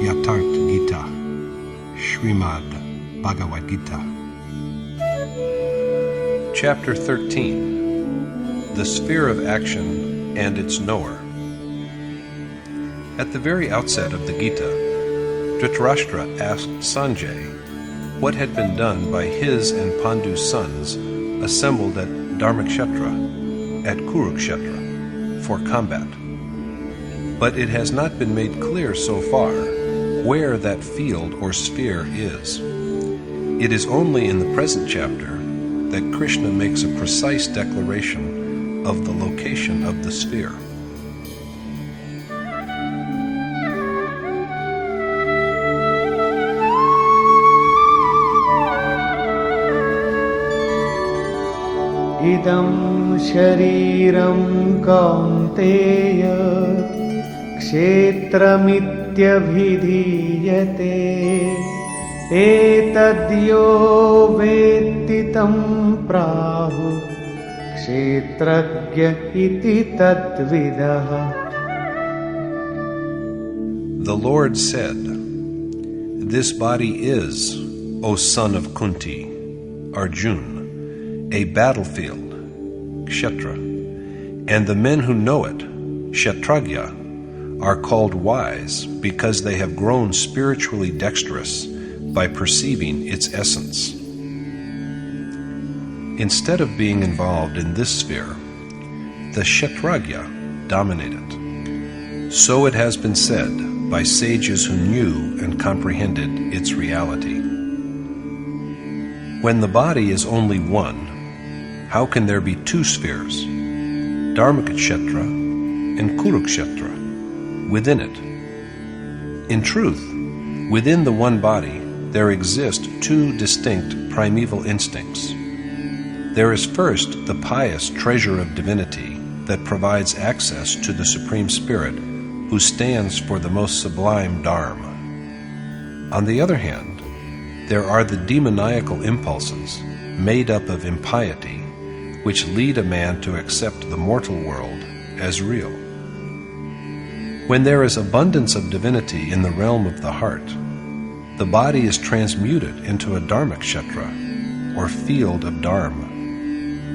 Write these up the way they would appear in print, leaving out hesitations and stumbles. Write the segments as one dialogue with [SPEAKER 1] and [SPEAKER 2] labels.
[SPEAKER 1] thirteenth Gita, Srimad Bhagavad Gita.
[SPEAKER 2] Chapter 13. The Sphere of Action and its Knower. At the very outset of the Gita, Dhritarashtra asked Sanjay what had been done by his and Pandu's sons assembled at Dharmakshetra, at Kurukshetra, for combat. But it has not been made clear so far where that field or sphere is. It is only in the present chapter that Krishna makes a precise declaration of the location of the sphere.
[SPEAKER 3] Idam shariram kaunteya kshetramityabhidhiyate etadyo vetti tam prahu kshetrajya iti tadvidah.
[SPEAKER 2] The Lord said, "This body is, O son of Kunti, Arjuna, a battlefield, Kshetra, and the men who know it, Kshetrajya, are called wise because they have grown spiritually dexterous by perceiving its essence." Instead of being involved in this sphere, the Kshetrajya dominate it. So it has been said by sages who knew and comprehended its reality. When the body is only one, how can there be two spheres, Dharmakshetra and Kurukshetra, within it? In truth, within the one body, there exist two distinct primeval instincts. There is first the pious treasure of divinity that provides access to the Supreme Spirit who stands for the most sublime Dharma. On the other hand, there are the demoniacal impulses made up of impiety which lead a man to accept the mortal world as real. When there is abundance of divinity in the realm of the heart, the body is transmuted into a Dharmakshetra, or field of Dharma,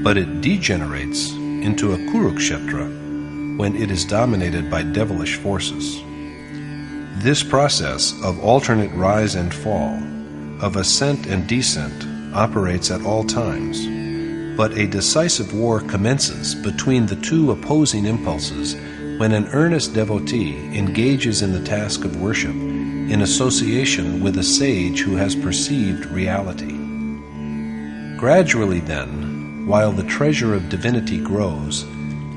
[SPEAKER 2] but it degenerates into a Kurukshetra when it is dominated by devilish forces. This process of alternate rise and fall, of ascent and descent, operates at all times, but a decisive war commences between the two opposing impulses when an earnest devotee engages in the task of worship in association with a sage who has perceived reality. Gradually then, while the treasure of divinity grows,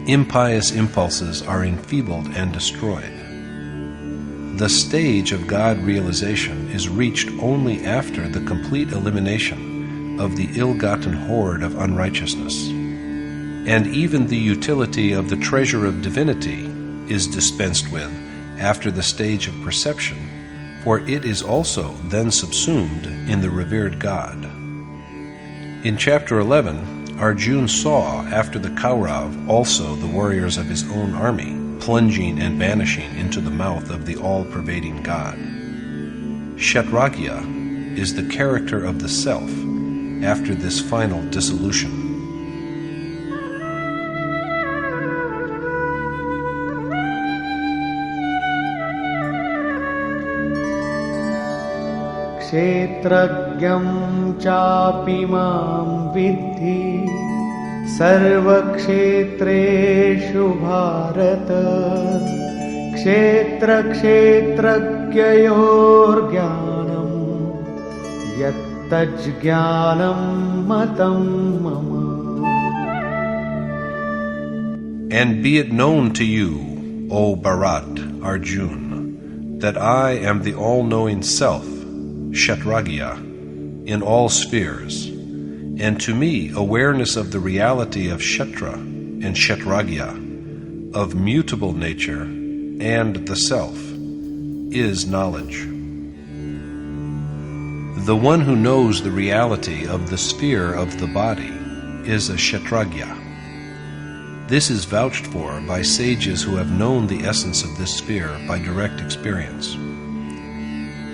[SPEAKER 2] impious impulses are enfeebled and destroyed. The stage of God realization is reached only after the complete elimination of the ill-gotten hoard of unrighteousness. And even the utility of the treasure of divinity is dispensed with after the stage of perception, for it is also then subsumed in the revered God. In chapter 11, Arjuna saw after the Kaurav also the warriors of his own army plunging and vanishing into the mouth of the all-pervading God. Kshetrajya is the character of the self after this final dissolution.
[SPEAKER 3] Kshetrajyam chapi mam vidhi sarvakshetreshu bharata kshetra kshetrajyayor jnanam yat tajjnanam matam mama.
[SPEAKER 2] And be it known to you, O Bharat, Arjuna, that I am the all-knowing Self, Kshetrajya, in all spheres, and to me awareness of the reality of Kshetra and Kshetrajya, of mutable nature and the Self, is knowledge. The one who knows the reality of the sphere of the body is a Kshetrajya. This is vouched for by sages who have known the essence of this sphere by direct experience.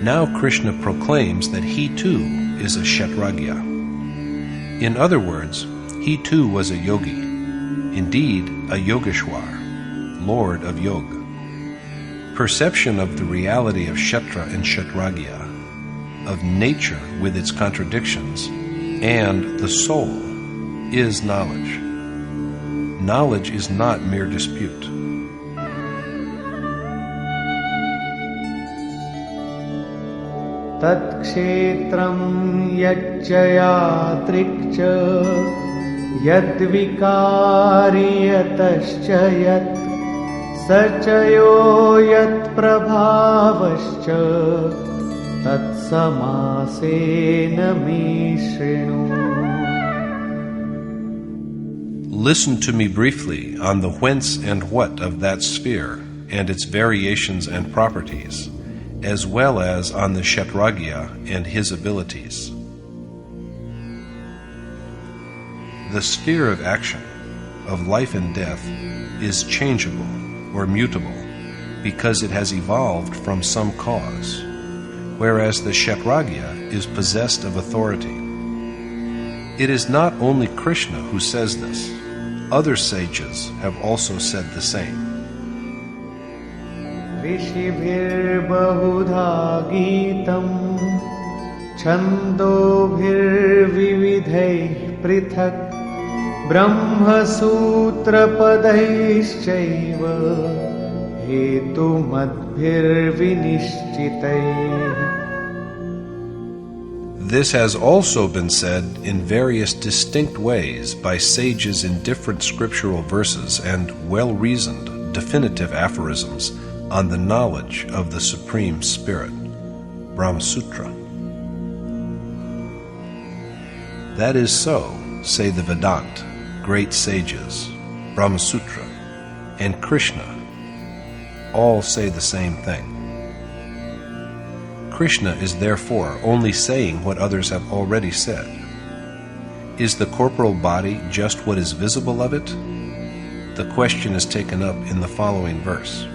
[SPEAKER 2] Now Krishna proclaims that he too is a Kshetrajya. In other words, he too was a yogi, indeed a Yogeshwar, Lord of Yoga. Perception of the reality of Kshetra and Kshetrajya, of nature with its contradictions, and the soul is knowledge. Knowledge is not mere dispute.
[SPEAKER 3] Tat kshetram yajjayatrik cha yad vikari yatascha yat sachayo yat prabhavascha tat samasena me shrinu.
[SPEAKER 2] Listen to me briefly on the whence and what of that sphere and its variations and properties, as well as on the Kshetrajya and his abilities. The sphere of action, of life and death, is changeable or mutable because it has evolved from some cause, whereas the Kshetrajya is possessed of authority. It is not only Krishna who says this. Other sages have also said the same.
[SPEAKER 3] Rishibhir bahudha Geetam Chandobhir vividhai prithak Brahma sutra padaishchaiva Hetu madbhir vinishchitai.
[SPEAKER 2] This has also been said in various distinct ways by sages in different scriptural verses and well-reasoned, definitive aphorisms on the knowledge of the Supreme Spirit, Brahma Sutra. That is so, say the Vedanta, great sages, Brahma Sutra, and Krishna, all say the same thing. Krishna is therefore only saying what others have already said. Is the corporal body just what is visible of it? The question is taken up in the following verse.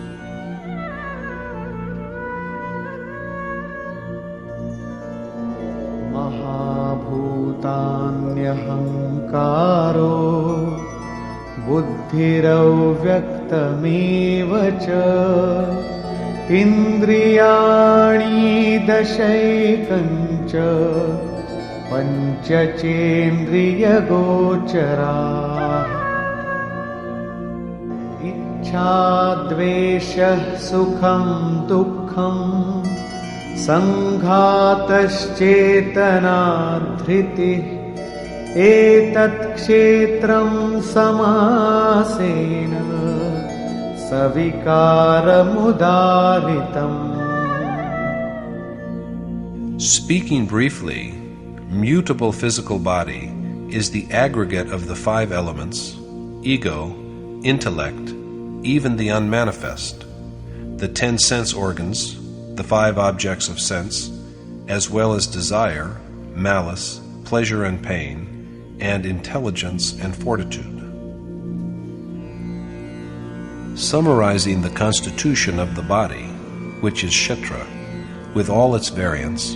[SPEAKER 3] Mahabhutanyahangkaro buddhirau vyaktameva cha Indriyani dashaikancha panchachendriya gochara Ichhadvesha sukham dukkham sanghataschetana-dhriti etat kshetram samasena savikaramudaritam.
[SPEAKER 2] Speaking briefly, mutable physical body is the aggregate of the five elements, ego, intellect, even the unmanifest, the 10 sense organs, the 5 objects of sense, as well as desire, malice, pleasure and pain, and intelligence and fortitude. Summarizing the constitution of the body, which is Kshetra, with all its variants,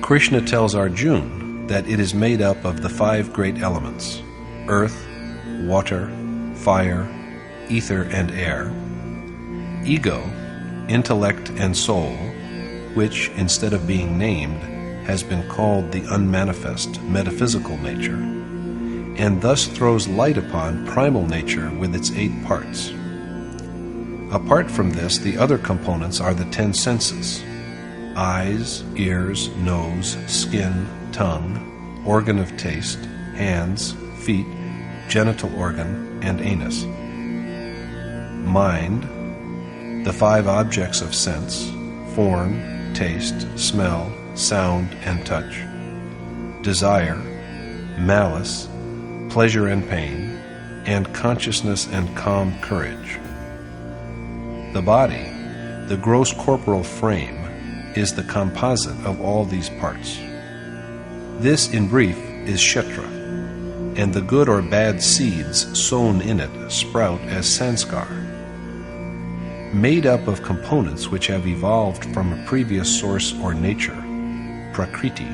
[SPEAKER 2] Krishna tells Arjuna that it is made up of the 5 great elements, earth, water, fire, ether and air, ego, intellect and soul, which, instead of being named, has been called the unmanifest metaphysical nature, and thus throws light upon primal nature with its 8 parts. Apart from this, the other components are the 10 senses: eyes, ears, nose, skin, tongue, organ of taste, hands, feet, genital organ, and anus. Mind, the 5 objects of sense, form, taste, smell, sound, and touch. Desire, malice, pleasure and pain, and consciousness and calm courage. The body, the gross corporal frame, is the composite of all these parts. This, in brief, is Kshetra, and the good or bad seeds sown in it sprout as sanskar. made up of components which have evolved from a previous source or nature, prakriti.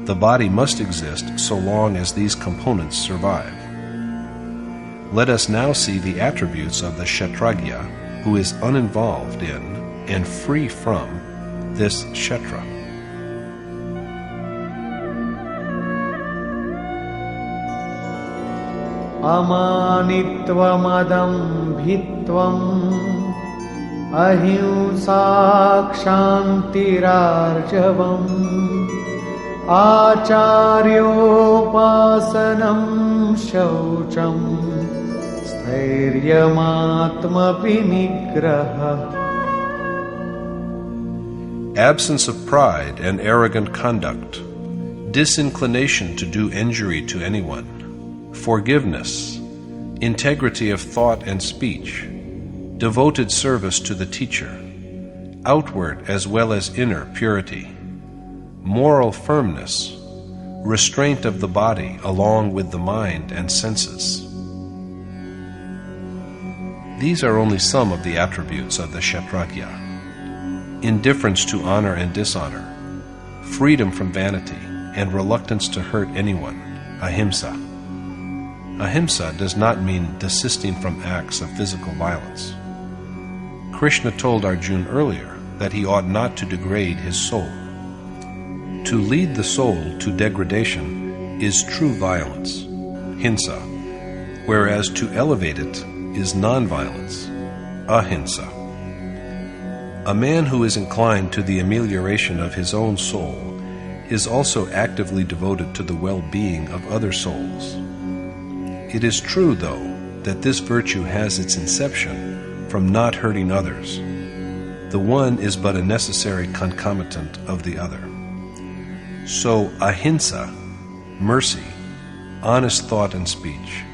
[SPEAKER 2] The body must exist so long as these components survive. Let us now see the attributes of the Kshetrajya, who is uninvolved in and free from this Kshetra.
[SPEAKER 3] Amanitvamadambhitvam ahimsa kshantirarjavam acharyopasanam shaucham स्थैर्यमात्मविनिग्रहः.
[SPEAKER 2] Absence of pride and arrogant conduct, disinclination to do injury to anyone, forgiveness, integrity of thought and speech, devoted service to the teacher, outward as well as inner purity, moral firmness, restraint of the body along with the mind and senses. These are only some of the attributes of the Kshetrajya. Indifference to honor and dishonor, freedom from vanity, and reluctance to hurt anyone, ahimsa. Ahimsa does not mean desisting from acts of physical violence. Krishna told Arjuna earlier that he ought not to degrade his soul. To lead the soul to degradation is true violence, hinsa, whereas to elevate it is non-violence, ahimsa. A man who is inclined to the amelioration of his own soul is also actively devoted to the well-being of other souls. It is true, though, that this virtue has its inception from not hurting others. The one is but a necessary concomitant of the other. So ahimsa, mercy, honest thought and speech,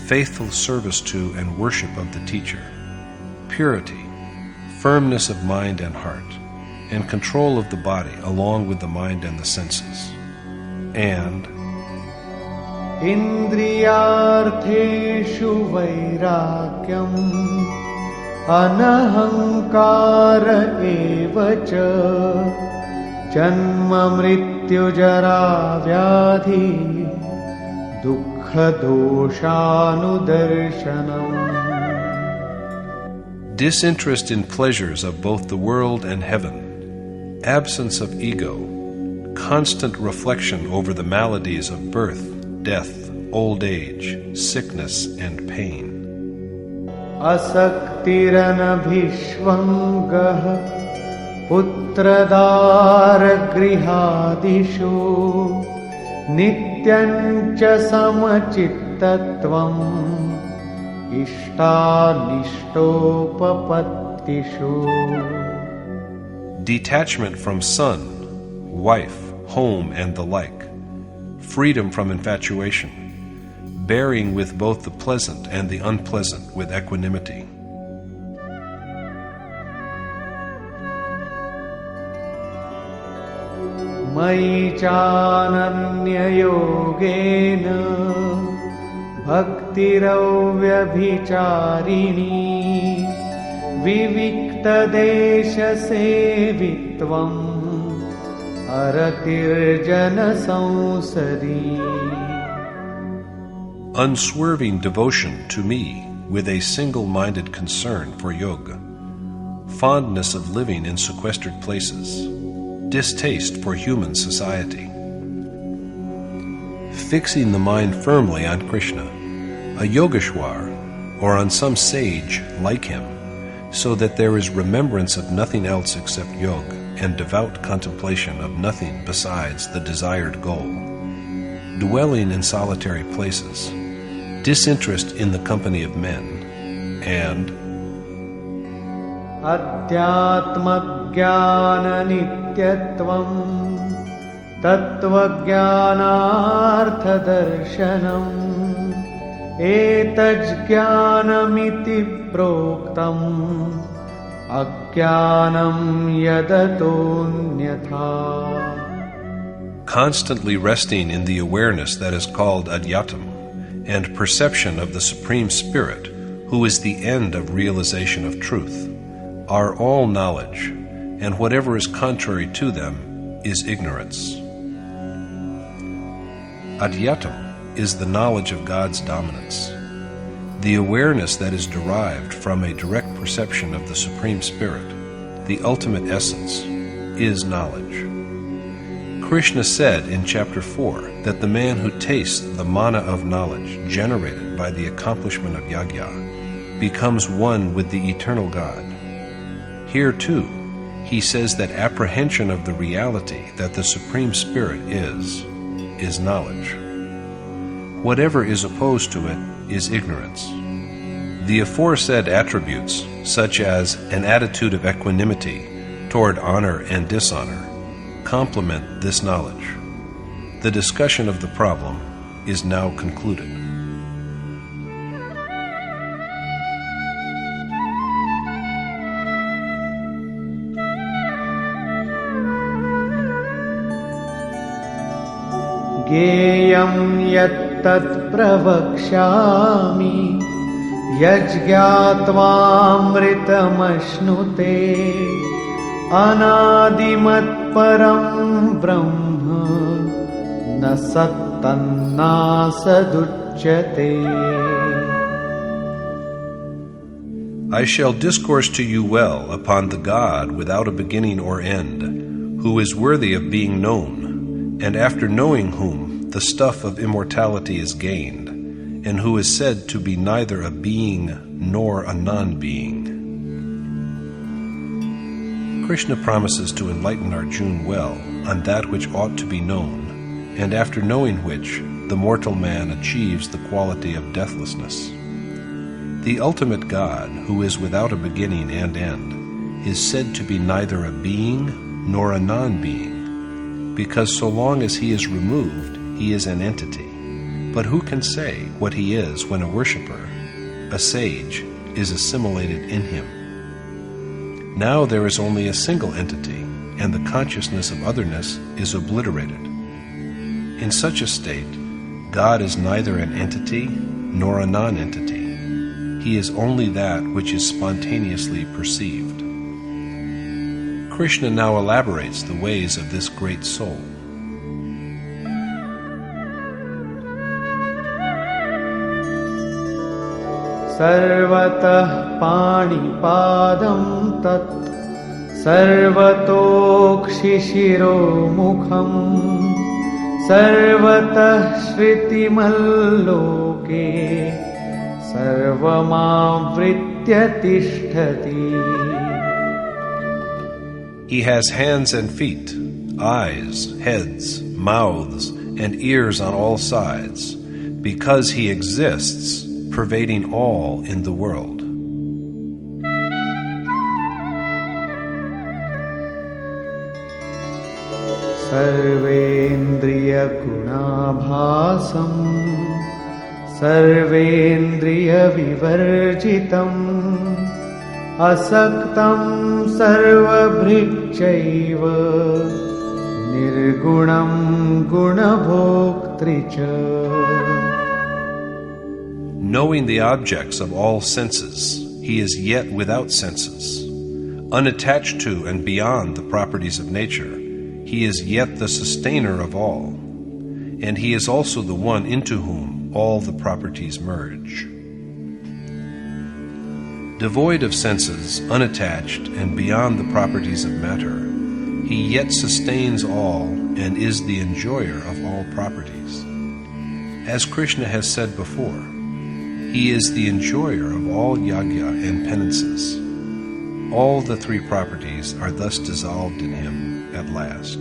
[SPEAKER 2] faithful service to and worship of the teacher, purity, firmness of mind and heart, and control of the body along with the mind and the senses, and
[SPEAKER 3] Indriyartheshu vairagyam anahankara evacha janma mrityu jara vyadhi dukkha doshanudarshanam.
[SPEAKER 2] disinterest in pleasures of both the world and heaven, absence of ego, constant reflection over the maladies of birth, death, old age, sickness, and pain.
[SPEAKER 3] Asaktiranabhishvangah putradargrihadishu nityancha samachittatvam ishtanishtopapatishu.
[SPEAKER 2] Detachment from son, wife, home, and the like, freedom from infatuation, bearing with both the pleasant and the unpleasant with equanimity.
[SPEAKER 3] Mayi chananya yogena bhaktiravvyabhicharini vivikta desha sevitvam aratirjana sansari.
[SPEAKER 2] Unswerving devotion to me with a single-minded concern for yoga, fondness of living in sequestered places, distaste for human society. Fixing the mind firmly on Krishna, a Yogeshwar, or on some sage like him, so that there is remembrance of nothing else except yoga and devout contemplation of nothing besides the desired goal. Dwelling in solitary places, disinterest in the company of men, and
[SPEAKER 3] Adhyatma jnana nityatvam tattva jnanartha darshanam etaj jnanamiti proktam ajnanam yadatonyatha.
[SPEAKER 2] constantly resting in the awareness that is called adhyatam, and perception of the Supreme Spirit, who is the end of realization of truth, are all knowledge, and whatever is contrary to them is ignorance. Adhyatam is the knowledge of God's dominance. The awareness that is derived from a direct perception of the Supreme Spirit, the ultimate essence, is knowledge. Krishna said in chapter 4 that the man who tastes the manna of knowledge generated by the accomplishment of yajna becomes one with the eternal God. Here too, he says that apprehension of the reality that the Supreme Spirit is knowledge. Whatever is opposed to it is ignorance. The aforesaid attributes, such as an attitude of equanimity toward honor and dishonor, complement this knowledge. The discussion of the problem is now concluded.
[SPEAKER 3] ज्ञेयं यत्तत् प्रवक्ष्यामि यज्ञात्वामृतमश्नुते अनादिमत्परं ब्रह्म न सत्तन्नासदुच्यते.
[SPEAKER 2] I shall discourse to you well upon the God without a beginning or end, who is worthy of being known, and after knowing whom the stuff of immortality is gained, and who is said to be neither a being nor a non-being. Krishna promises to enlighten Arjuna well on that which ought to be known, and after knowing which, the mortal man achieves the quality of deathlessness. The ultimate God, who is without a beginning and end, is said to be neither a being nor a non-being, because so long as he is removed, he is an entity. But who can say what he is when a worshipper, a sage, is assimilated in him? Now there is only a single entity, and the consciousness of otherness is obliterated. In such a state, God is neither an entity nor a non-entity. He is only that which is spontaneously perceived. Krishna now elaborates the ways of this great soul.
[SPEAKER 3] सर्वतः पाणिपादं तत् सर्वतोक्षिशिरोमुखं सर्वतः श्रुतिमल्लोके सर्वमावृत्य तिष्ठति.
[SPEAKER 2] He has hands and feet, eyes, heads, mouths, and ears on all sides, because he exists, pervading all in the world.
[SPEAKER 3] सर्वेन्द्रियगुणाभासं सर्वेन्द्रियविवर्जितम् असक्तं सर्वभृच्चैव निर्गुणं गुणभोक्तृ च.
[SPEAKER 2] Knowing the objects of all senses, he is yet without senses. Unattached to and beyond the properties of nature, he is yet the sustainer of all, and he is also the one into whom all the properties merge. Devoid of senses, unattached, and beyond the properties of matter, he yet sustains all and is the enjoyer of all properties. As Krishna has said before, he is the enjoyer of all yajna and penances. All the three properties are thus dissolved in him at last.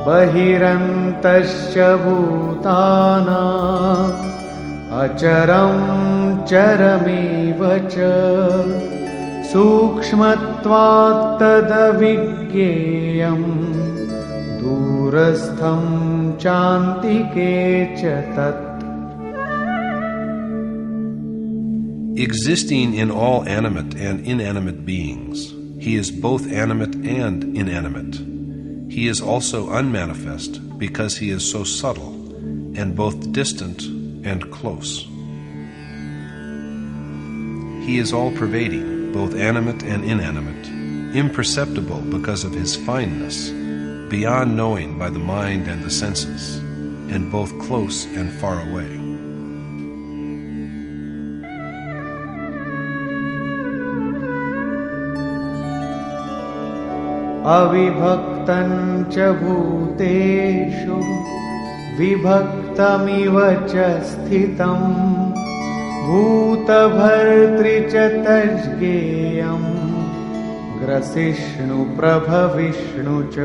[SPEAKER 3] बहिरन्तश्च भूतानाम् अचरं चरमेव च सूक्ष्मत्वात् तदविज्ञेयं दूरस्थं चान्तिके च तत्.
[SPEAKER 2] Existing in all animate and inanimate beings, he is both animate and inanimate. He is also unmanifest because he is so subtle and both distant and close. He is all-pervading, both animate and inanimate, imperceptible because of his fineness, beyond knowing by the mind and the senses, and both close and far away.
[SPEAKER 3] अविभक्तं च भूतेषु विभक्तमिव च स्थितं भूतभर्तृ च तज्ज्ञेयं ग्रसिष्णु प्रभविष्णु च.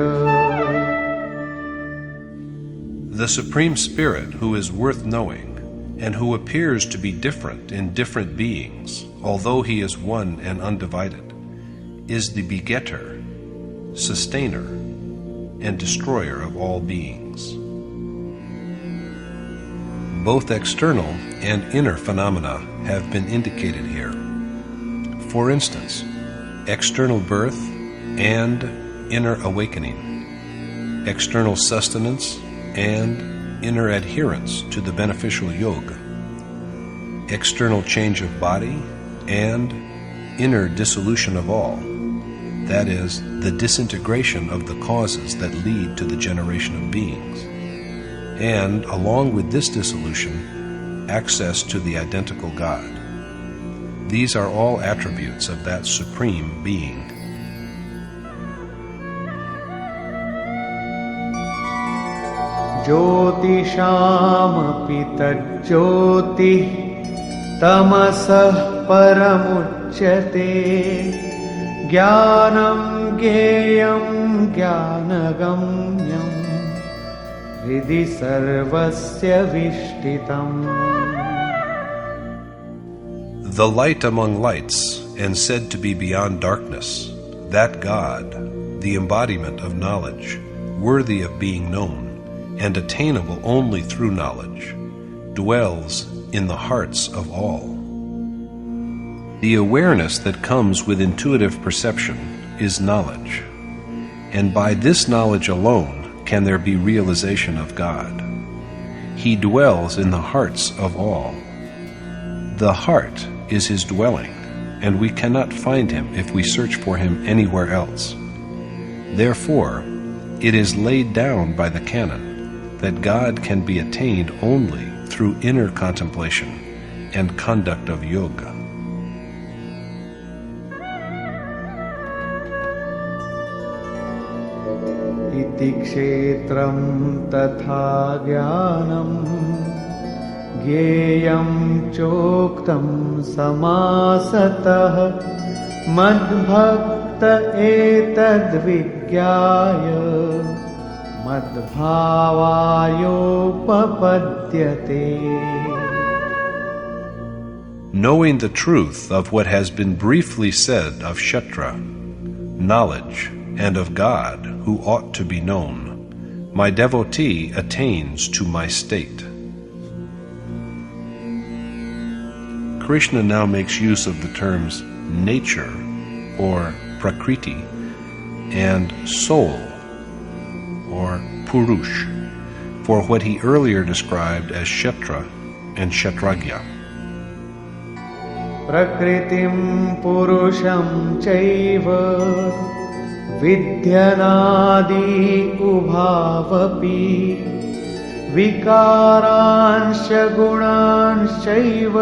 [SPEAKER 2] The Supreme Spirit, who is worth knowing, and who appears to be different in different beings, although he is one and undivided, is the begetter, sustainer, and destroyer of all beings. Both external and inner phenomena have been indicated here. For instance, external birth and inner awakening, external sustenance and inner adherence to the beneficial yoga, external change of body and inner dissolution of all, that is, the disintegration of the causes that lead to the generation of beings, and, along with this dissolution, access to the identical God. These are all attributes of that Supreme Being.
[SPEAKER 3] ज्योतिषामपि तज्ज्योतिः तमसः परमुच्यते ज्ञानं ज्ञेयं ज्ञानगम्यं हृदि सर्वस्य विष्ठितम्.
[SPEAKER 2] The light among lights, and said to be beyond darkness, that God, the embodiment of knowledge, worthy of being known, and attainable only through knowledge, dwells in the hearts of all. The awareness that comes with intuitive perception is knowledge, and by this knowledge alone can there be realization of God. He dwells in the hearts of all. The heart is his dwelling, and we cannot find him if we search for him anywhere else. Therefore, it is laid down by the canon that God can be attained only through inner contemplation and conduct of yoga.
[SPEAKER 3] इति क्षेत्रं तथा ज्ञानं ज्ञेयं चोक्तं समासतः मद्भक्त एतद्विज्ञाय मद्भावायोपपद्यते.
[SPEAKER 2] Knowing the truth of what has been briefly said of Kshetra, knowledge, and of God, who ought to be known, my devotee attains to my state. Krishna now makes use of the terms nature, or prakriti, and soul, or purush, for what he earlier described as Kshetra and Kshetrajya.
[SPEAKER 3] प्रकृतिं पुरुषं चैव विद्यनादि उभावपि विकारांश गुणांश्चैव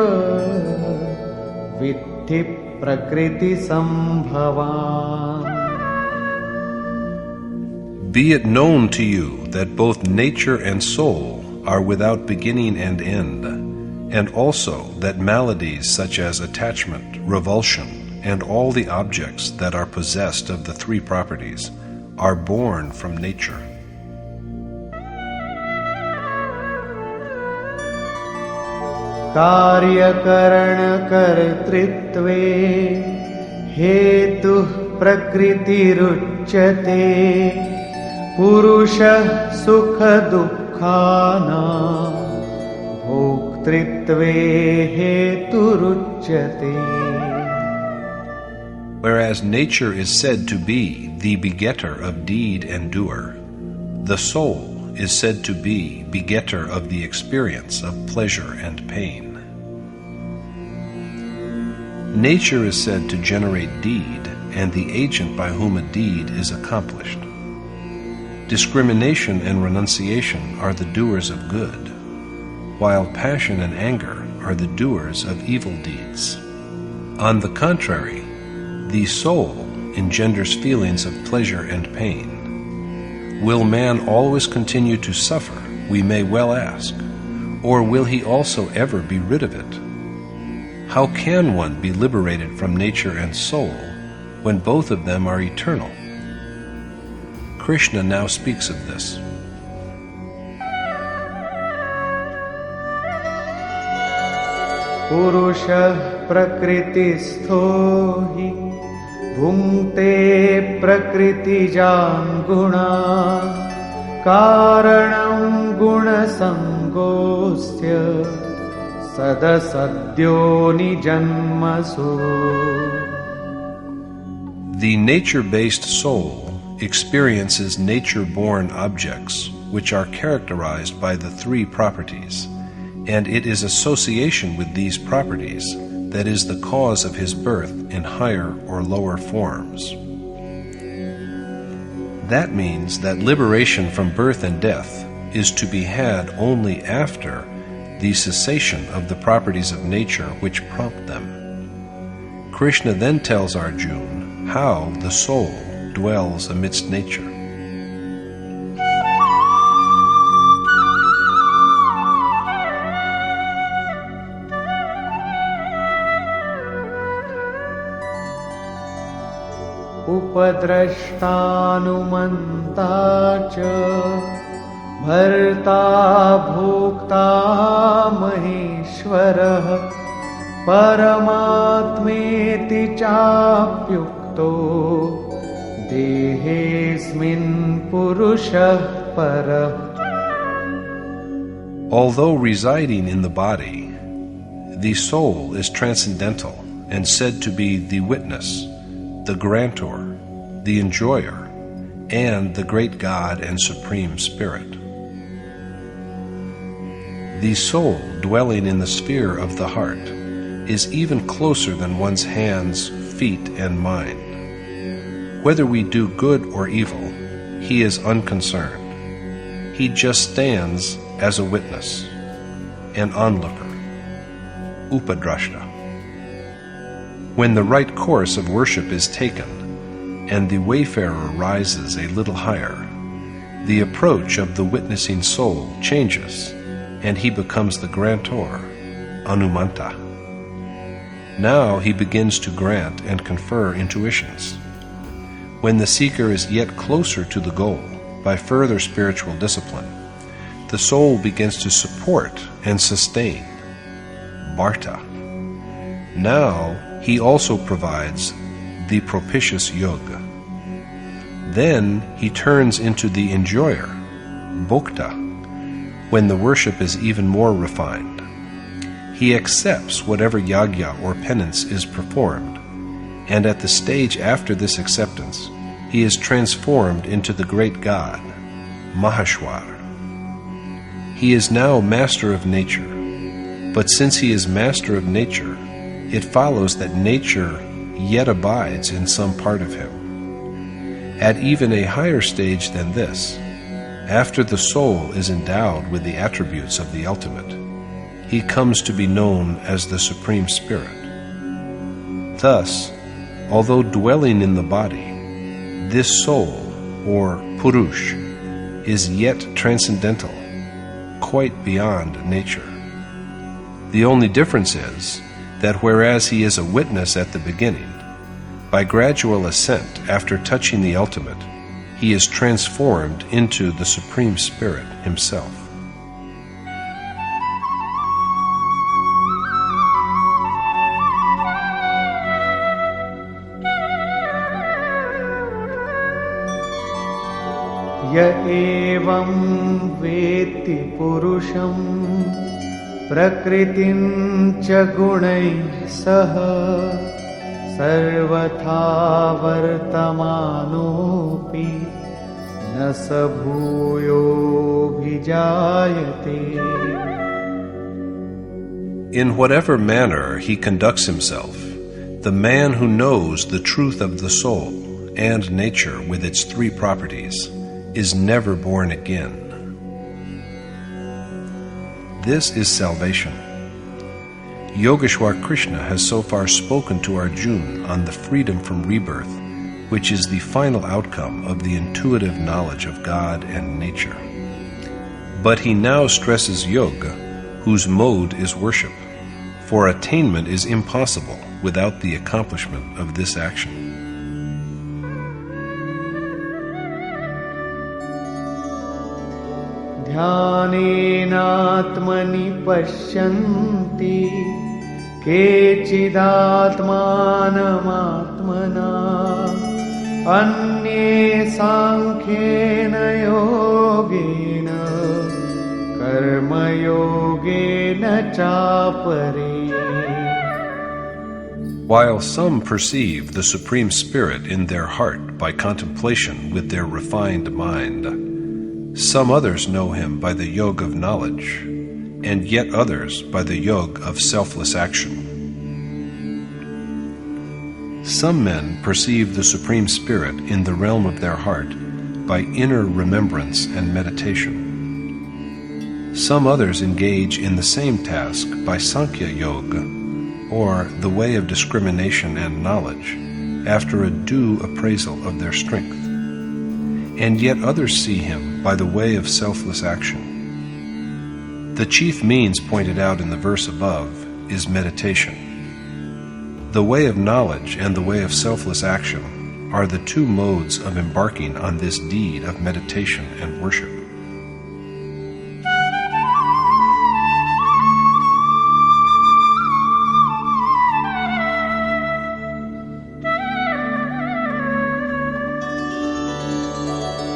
[SPEAKER 3] विद्धि प्रकृति संभवान्.
[SPEAKER 2] Be it known to you that both nature and soul are without beginning and end, and also that maladies such as attachment, revulsion, and all the objects that are possessed of the three properties are born from nature.
[SPEAKER 3] कार्यकरणकर्तृत्वे हेतुः प्रकृतिरुच्यते पुरुषः सुखदुःखानां भोक्तृत्वे हेतुरुच्यते.
[SPEAKER 2] Whereas nature is said to be the begetter of deed and doer, the soul is said to be begetter of the experience of pleasure and pain. Nature is said to generate deed and the agent by whom a deed is accomplished. Discrimination and renunciation are the doers of good, while passion and anger are the doers of evil deeds. On the contrary, the soul engenders feelings of pleasure and pain. Will man always continue to suffer, we may well ask, or will he also ever be rid of it? How can one be liberated from nature and soul when both of them are eternal? Krishna now speaks of this.
[SPEAKER 3] Purushah prakritistho hi bhungte prakritijam guna karanam guna sangosya sadasadyo nijanmasu.
[SPEAKER 2] The nature-based soul experiences nature-born objects which are characterized by the three properties, and it is association with these properties that is the cause of his birth in higher or lower forms. That means that liberation from birth and death is to be had only after the cessation of the properties of nature which prompt them. Krishna then tells Arjuna how the soul dwells amidst nature.
[SPEAKER 3] Upadrashtanumanta cha bharta bhokta maheshwarah paramatmeti chapyukto dehesmin purushah parah.
[SPEAKER 2] Although residing in the body, the soul is transcendental and said to be the witness, the grantor, the enjoyer, and the great God and Supreme Spirit. The soul dwelling in the sphere of the heart is even closer than one's hands, feet, and mind. Whether we do good or evil, he is unconcerned. He just stands as a witness, an onlooker, upadrashta. When the right course of worship is taken, and the wayfarer rises a little higher, the approach of the witnessing soul changes, and he becomes the grantor, Anumanta. Now he begins to grant and confer intuitions. When the seeker is yet closer to the goal by further spiritual discipline, the soul begins to support and sustain, Bharta. Now he also provides the propitious yoga. Then he turns into the enjoyer, Bhokta, when the worship is even more refined. He accepts whatever yagya or penance is performed, and at the stage after this acceptance, he is transformed into the great God, Maheshwar. He is now master of nature, but since he is master of nature, it follows that nature yet abides in some part of him. At even a higher stage than this, after the soul is endowed with the attributes of the ultimate, he comes to be known as the Supreme Spirit. Thus, although dwelling in the body, this soul, or Purush, is yet transcendental, quite beyond nature. The only difference is that whereas he is a witness at the beginning, by gradual ascent after touching the ultimate, he is transformed into the Supreme Spirit himself.
[SPEAKER 3] Ya evam veti purusham prakritim cha gunai saha सर्वथा वर्तमानोऽपि न स भूयोऽभिजायते.
[SPEAKER 2] In whatever manner he conducts himself, the man who knows the truth of the soul and nature with its three properties is never born again. This is salvation. Yogeshwar Krishna has so far spoken to Arjuna on the freedom from rebirth, which is the final outcome of the intuitive knowledge of God and nature. But he now stresses yoga, whose mode is worship, for attainment is impossible without the accomplishment of this action.
[SPEAKER 3] ध्यानेनात्मनि पश्यन्ति केचिदात्मानमात्मना अन्ये सांख्येन योगेन कर्मयोगेन चापरे.
[SPEAKER 2] While some perceive the Supreme Spirit in their heart by contemplation with their refined mind, some others know him by the yoga of knowledge, and yet others by the yoga of selfless action. Some men perceive the Supreme Spirit in the realm of their heart by inner remembrance and meditation. Some others engage in the same task by Sankhya Yoga, or the way of discrimination and knowledge, after a due appraisal of their strength. And yet others see him by the way of selfless action. The chief means pointed out in the verse above is meditation. The way of knowledge and the way of selfless action are the two modes of embarking on this deed of meditation and worship.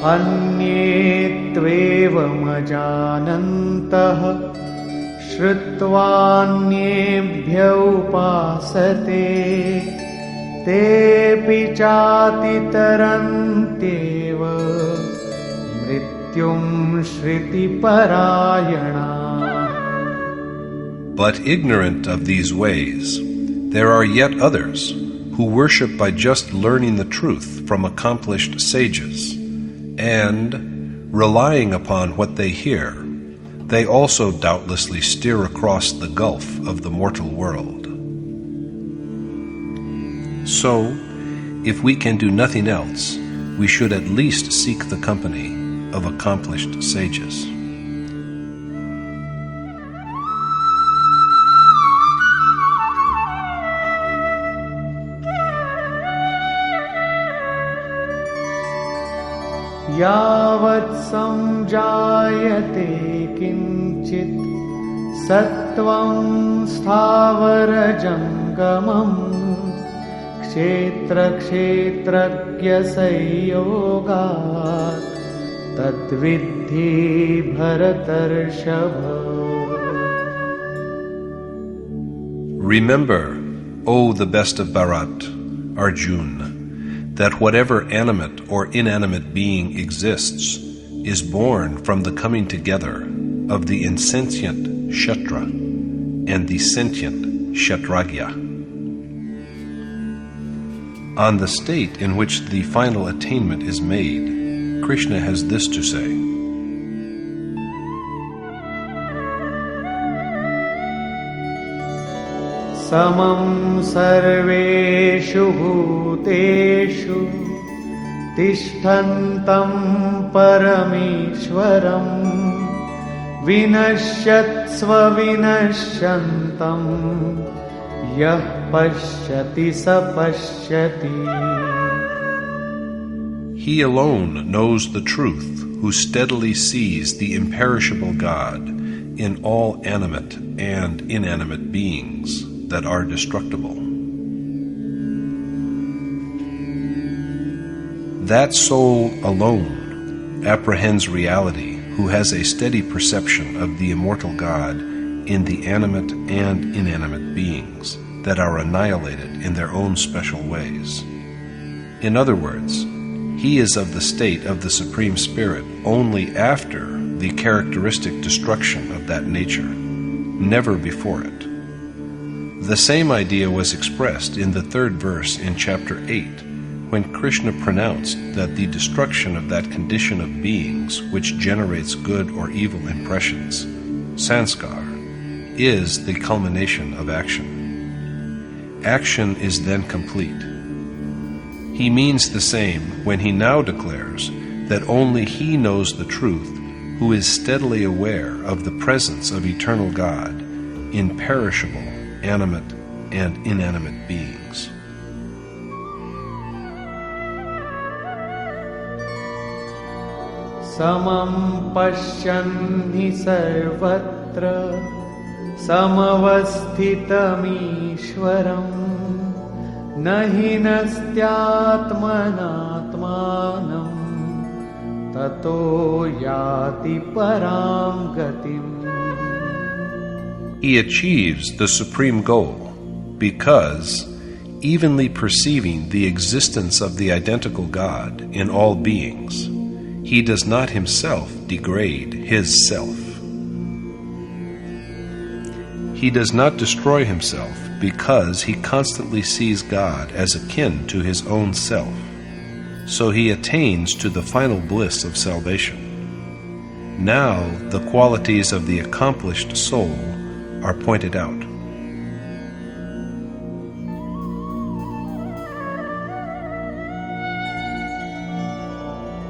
[SPEAKER 3] अन्ये त्वेवमजानन्तः श्रुत्वान्येभ्य उपासते तेऽपि चातितरन्त्येव मृत्युं श्रुतिपरायणाः.
[SPEAKER 2] But ignorant of these ways, there are yet others who worship by just learning the truth from accomplished sages, and, relying upon what they hear, they also doubtlessly steer across the gulf of the mortal world. So, if we can do nothing else, we should at least seek the company of accomplished sages.
[SPEAKER 3] यावत् संजायते किञ्चित् सत्त्वं स्थावरजङ्गमम् क्षेत्रक्षेत्रज्ञसंयोगात् तद्विद्धि भरतर्षभ.
[SPEAKER 2] Remember, O the best of Bharat, Arjuna, that whatever animate or inanimate being exists is born from the coming together of the insentient Kshetra and the sentient Kshetrajya. On the state in which the final attainment is made, Krishna has this to say.
[SPEAKER 3] समं सर्वेषु भूतेषु तिष्ठन्तं परमेश्वरं विनश्यत्स्व विनश्यन्तं यः पश्यति स पश्यति.
[SPEAKER 2] He alone knows the truth who steadily sees the imperishable God in all animate and inanimate beings that are destructible. That soul alone apprehends reality who has a steady perception of the immortal God in the animate and inanimate beings that are annihilated in their own special ways. In other words, he is of the state of the Supreme Spirit only after the characteristic destruction of that nature, never before it. The same idea was expressed in the 3rd verse in chapter 8, when Krishna pronounced that the destruction of that condition of beings which generates good or evil impressions, sanskar, is the culmination of action. Action is then complete. He means the same when he now declares that only he knows the truth who is steadily aware of the presence of eternal God in perishable, animate, and inanimate beings.
[SPEAKER 3] Samam pashyan hi sarvatra samavasthitam ishwaram nahi nastyatmanatmanam tato yati param gatim.
[SPEAKER 2] He achieves the supreme goal because, evenly perceiving the existence of the identical God in all beings, he does not himself degrade his self. He does not destroy himself because he constantly sees God as akin to his own self, so he attains to the final bliss of salvation. Now the qualities of the accomplished soul are pointed out.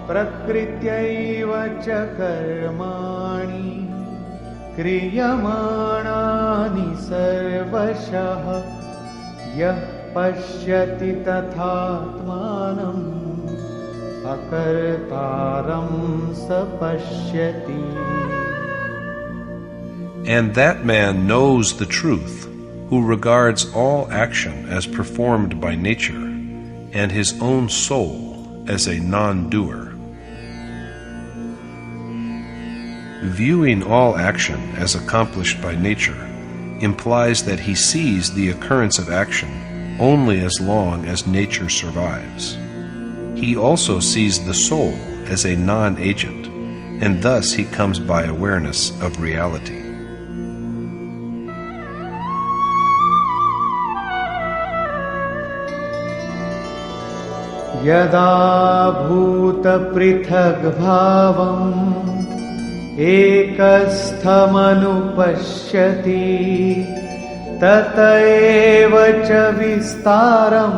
[SPEAKER 3] Prakrityaiva cha karmani kriyamānāni sarvashah yah pashyati tathātmānam akartāram sapashyati.
[SPEAKER 2] And that man knows the truth, who regards all action as performed by nature, and his own soul as a non-doer. Viewing all action as accomplished by nature implies that he sees the occurrence of action only as long as nature survives. He also sees the soul as a non-agent, and thus he comes by awareness of reality.
[SPEAKER 3] Yada bhuta prithag bhavam ekasthamanupashyati tataeva cha vistaram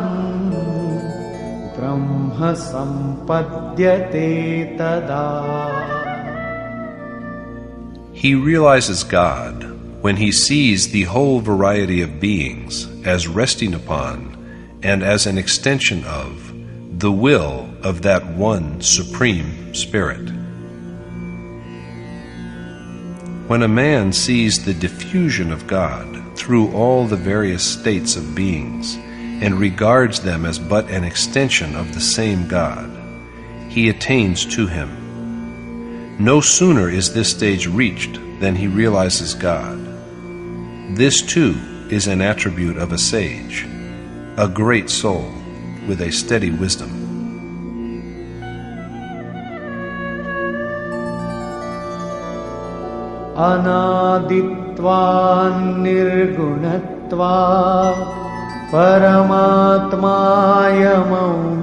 [SPEAKER 3] brahma sampadyate tada.
[SPEAKER 2] He realizes God when he sees the whole variety of beings as resting upon and as an extension of the will of that one Supreme Spirit. When a man sees the diffusion of God through all the various states of beings and regards them as but an extension of the same God, he attains to him. No sooner is this stage reached than he realizes God. This too is an attribute of a sage, a great soul with a steady wisdom.
[SPEAKER 3] Anaditva nirgunatva paramatmayam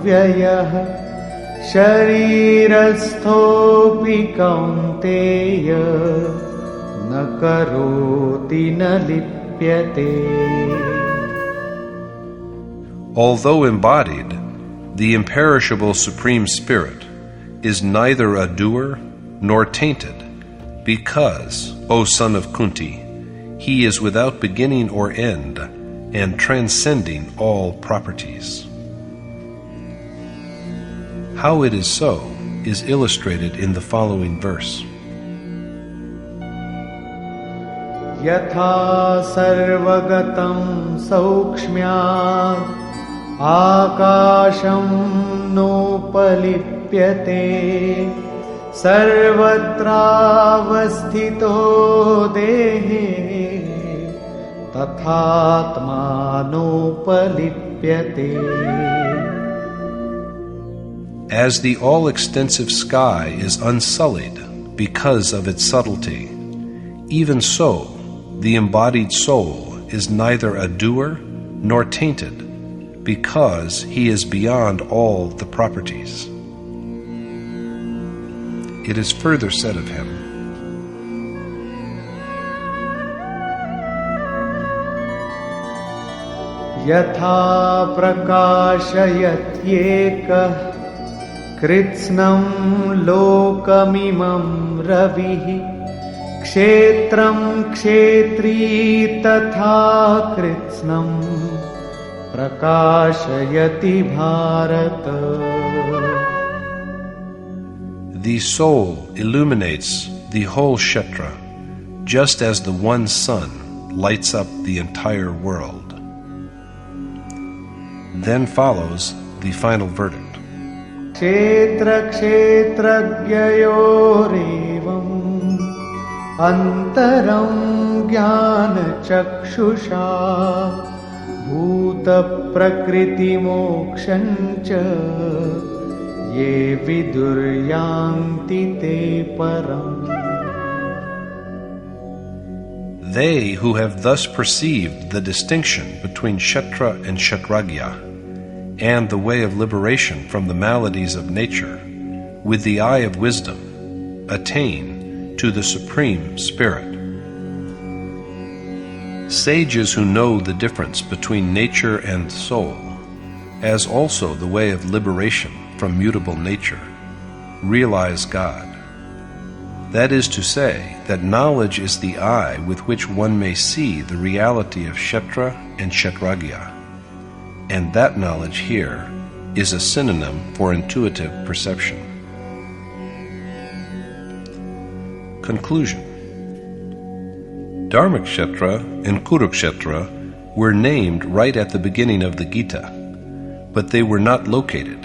[SPEAKER 3] vyayah sharirasthopi kaunteya na karoti na lipyate.
[SPEAKER 2] Although embodied, the imperishable Supreme Spirit is neither a doer nor tainted, because, O son of Kunti, he is without beginning or end and transcending all properties. How it is so is illustrated in the following verse.
[SPEAKER 3] Yatha sarvagatam saukshmyat akasham nopalipyate sarvatra avasthito dehe tathatmanopalipyate.
[SPEAKER 2] As the all-extensive sky is unsullied because of its subtlety, even so the embodied soul is neither a doer nor tainted, because he is beyond all the properties. It is further said of him,
[SPEAKER 3] Yatha prakashayatyekah kritsnam lokamimam ravihi kshetram kshetri tatha kritsnam prakashayati bharata.
[SPEAKER 2] the soul illuminates the whole Kshetra, just as the one sun lights up the entire world. Then follows the final verdict.
[SPEAKER 3] Kshetra kshetrajyayorevam antaram jnana chakshusha bhuta prakriti mokshancha ye viduryanti te param.
[SPEAKER 2] They who have thus perceived the distinction between Kshetra and Kshetrajya and the way of liberation from the maladies of nature with the eye of wisdom attain to the Supreme Spirit. Sages who know the difference between nature and soul, as also the way of liberation from mutable nature, realize God. That is to say, that knowledge is the eye with which one may see the reality of Kshetra and Kshetrajya, and that knowledge here is a synonym for intuitive perception. Conclusion. Dharmakshetra and Kurukshetra were named right at the beginning of the Gita, but they were not located,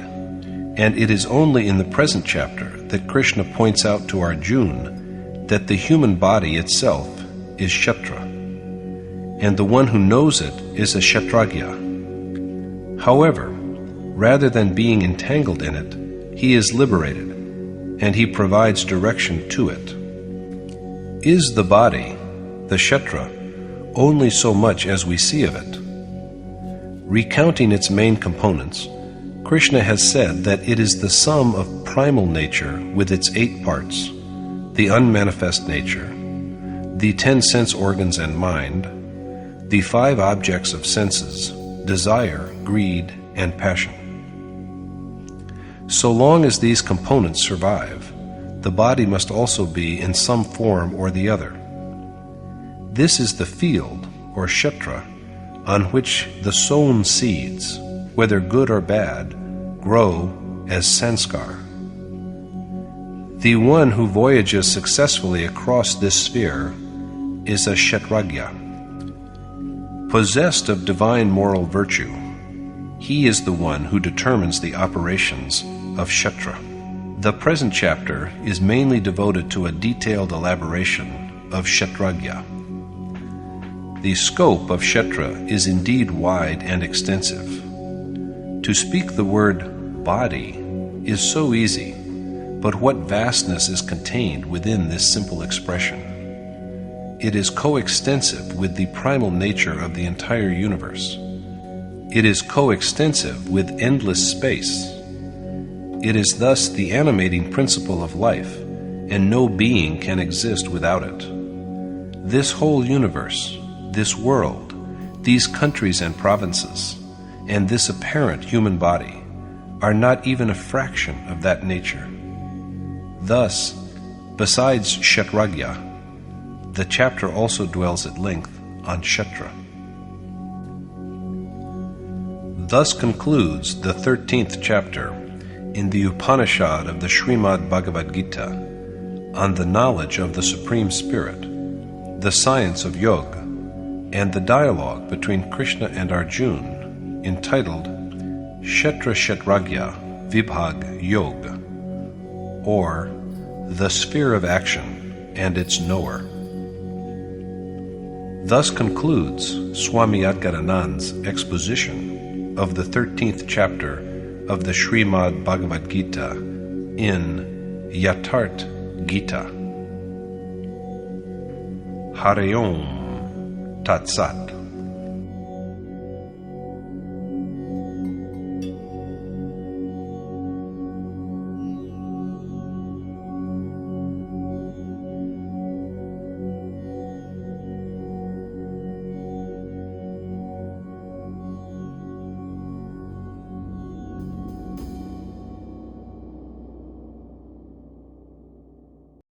[SPEAKER 2] and it is only in the present chapter that Krishna points out to Arjuna that the human body itself is Kshetra, and the one who knows it is a Kshetrajya. However, rather than being entangled in it, he is liberated, and he provides direction to it. Is the body, the Kshetra, only so much as we see of it? Recounting its main components, Krishna has said that it is the sum of primal nature with its 8 parts, the unmanifest nature, the 10 sense organs and mind, the 5 objects of senses, desire, greed, and passion. So long as these components survive, the body must also be in some form or the other. This is the field, or Kshetra, on which the sown seeds, whether good or bad, grow as sanskar. The one who voyages successfully across this sphere is a Kshetrajya. Possessed of divine moral virtue, he is the one who determines the operations of Kshetra. The present chapter is mainly devoted to a detailed elaboration of Kshetrajya. The scope of Kshetra is indeed wide and extensive. To speak the word body is so easy, but what vastness is contained within this simple expression? It is coextensive with the primal nature of the entire universe. It is coextensive with endless space. It is thus the animating principle of life, and no being can exist without it. This whole universe, this world, these countries and provinces, and this apparent human body are not even a fraction of that nature. Thus, besides Kshetrajya, the chapter also dwells at length on Kshetra. Thus concludes the 13th chapter in the Upanishad of the Srimad Bhagavad Gita on the knowledge of the Supreme Spirit, the science of yoga, and the dialogue between Krishna and Arjuna entitled Kshetra Kshetrajya Vibhag Yoga, or the Sphere of Action and its Knower. Thus concludes Swami Adgaranand's exposition of the 13th chapter of the Srimad Bhagavad Gita in Yatharth Gita. Hare Om Tat Sat.